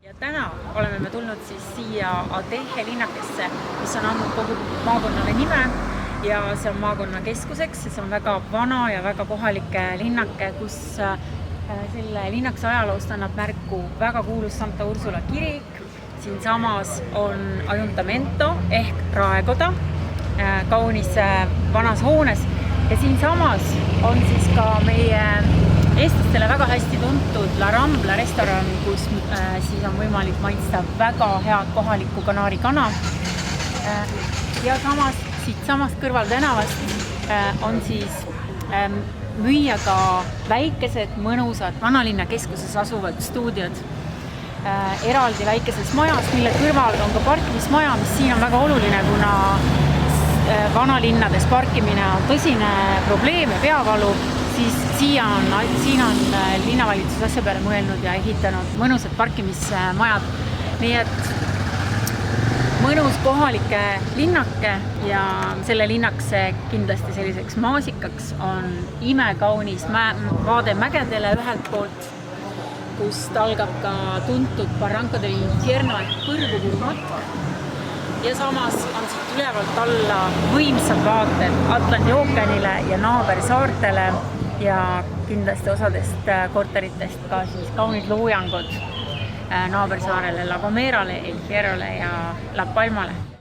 Ja täna oleme me tulnud siis siia Adehe linnakesse, mis on andnud kogu maakonnale nime ja see on maakonna keskuseks. See on väga vana ja väga kohalike linnake, kus selle linnakese ajaloost annab märku väga kuulus Santa Ursula kirik. Siinsamas on Ayuntamiento ehk raekoda kaunis vanas hoones ja siinsamas on siis ka meie eestlastele väga hästi tuntud La Rambla restoran, kus siis on võimalik maitsta väga head kohalikku kanaarikana. Ja samas siitsamast kõrvaltänavast on siis müüa ka väikesed mõnusad vanalinna keskuses asuvad stuudiod eraldi väikeses majas, mille kõrval on ka parkimismaja, mis siin on väga oluline, kuna vanalinnades parkimine on tõsine probleem ja peavalu, siis siin on linnavalitsus asja peale mõelnud ja ehitanud mõnusad parkimismajad. Nii et mõnus kohalike linnake ja selle linnakse kindlasti selliseks maasikaks on imekaunis vaade mägedele ühelt poolt, kust algab ka tuntud Barranco del Infierno ehk põrgupuumatk. Ja samas on siit ülevalt alla võimsad vaated Atlandi ookeanile ja naabersaartele ja kindlasti osadest korteritest ka siis kaunid loojangud naabersaarele La Gomerale, El Hierrole ja La Palmale.